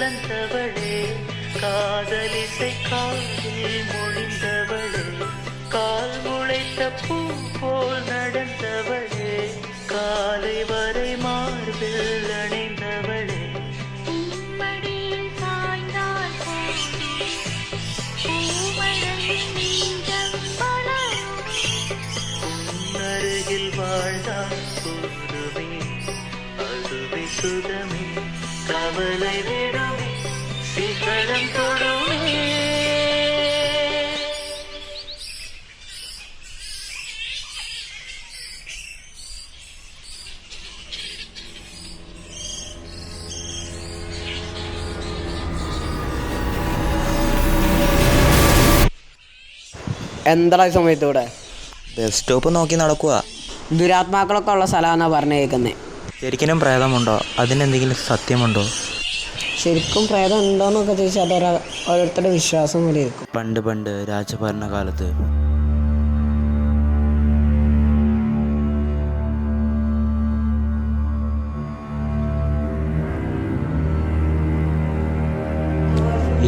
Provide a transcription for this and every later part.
கலந்தவளே, காதலிசை காதில் மொழிந்தவளே, கால் முளைத்த பூ போல் நடந்தவளே, காலை வரை மார்பில் அணைந்தவளே, உம்மடியில் சாய்ந்தால் போதும் பூமழையின் நீண்டம் வளரும். உன்னருகில் வாழ்ந்தால் போதுமே, அதுவே சுகமே, கவலை விடுமே, சிகரம் தொடுமே. എന്താ സമയത്തൂടെ ബസ് സ്റ്റോപ്പ് നോക്കി നടക്കുക. ദുരാത്മാക്കളൊക്കെ ഉള്ള സ്ഥലമാണെന്നാ പറഞ്ഞു കേൾക്കുന്നത്. ശരിക്കും പ്രേതമുണ്ടോ? അതിനെന്തെങ്കിലും സത്യമുണ്ടോ? ശരിക്കും പ്രേതം ഉണ്ടോന്നൊക്കെ ചോദിച്ചാൽ അത് ഓരോരുത്തരുടെ വിശ്വാസം പോലെ ഇരിക്കും. പണ്ട് രാജഭരണകാലത്ത്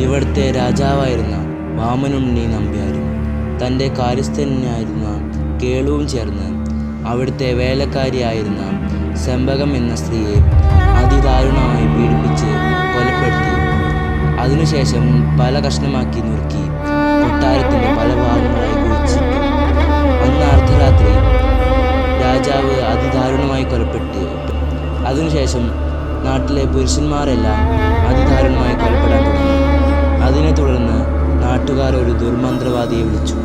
ഇവിടുത്തെ രാജാവായിരുന്ന വാമനുണ്ണി നമ്പ്യാരും തൻ്റെ കാര്യസ്ഥനായിരുന്ന കേളുവും ചേർന്ന് അവിടുത്തെ വേലക്കാരിയായിരുന്ന സെമ്പകം എന്ന സ്ത്രീയെ അതിദാരുണമായി പീഡിപ്പിച്ച് കൊലപ്പെടുത്തി. അതിനുശേഷം പല കഷ്ണമാക്കി നുറുക്കി കൊട്ടാരത്തിൻ്റെ പല ഭാഗങ്ങളായി കുഴിച്ചിട്ടു. അന്ന് അർദ്ധരാത്രി രാജാവ് അതിദാരുണമായി കൊലപ്പെട്ടു. അതിനുശേഷം നാട്ടിലെ പുരുഷന്മാരെല്ലാം അതിദാരുണമായി കൊലപ്പെടാൻ തുടങ്ങി. അതിനെ തുടർന്ന് നാട്ടുകാർ ഒരു ദുർമന്ത്രവാദിയെ വിളിച്ചു.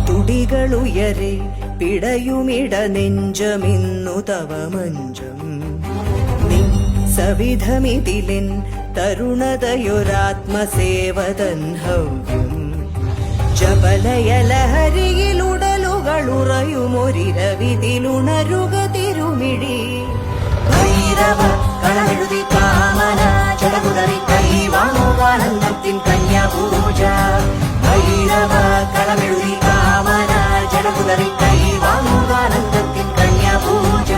തുടികളുയരെ പിടയുമിട നെഞ്ചമിന്നു തവ മഞ്ചം സവിധമിതിലിൻ തരുണതയൊരാത്മസേവതൻ ഹവ്യം ജപലയലഹരിയിലുടലുകളുറയുമൊരിരവിതിലുണരുക തിരുമിഴി ഭൈരവ കളമെഴുതി കാമന ജടകുതറി കൈവാങ്ങുവാനന്ദത്തിൻ കന്യാപൂജ ഭൈരവ കളമെഴുതി കാമന ജടകുതറി കൈവാങ്ങുവാനന്ദത്തിൻ കന്യാപൂജ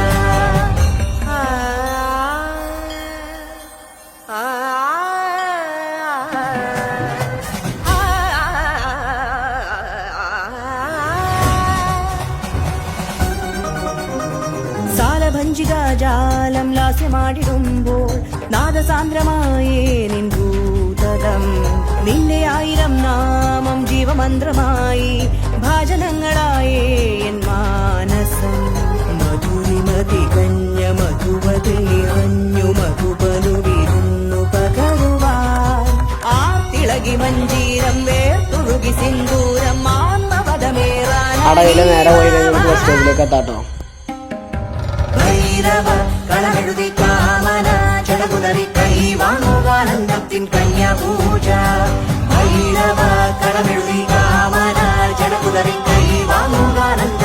സാലഭഞ്ജികാജാലം ലാസ്യമാടിടുമ്പോൾ നാദസാന്ദ്രമായേ നിൻ ഭൂതലം നിന്റെ ആയിരം നാമം ജീവമന്ത്രമായി ഭാജനങ്ങളായേ എൻ മാനസം മധുരിമതികഞ്ഞ മധുവതേറഞ്ഞു മധുപനുവിരുന്നു പകരുവാൻ ആർത്തിളകി മഞ്ജീരം വേർത്തുഴുകി സിന്ദൂരം ആത്മപദമേറാൻ നേരെ പോയി ബസ് സ്റ്റോപ്പിലേക്ക് എത്താട്ടോ. ഭൈരവ കളമെഴുതി കാമന ജടകുതറി കൈവാങ്ങുവാനന്ദത്തിൻ കന്യാപൂജ ഭൈരവ കളമെഴുതി കാമന ജടകുതറി കൈവാങ്ങുവാനന്ദ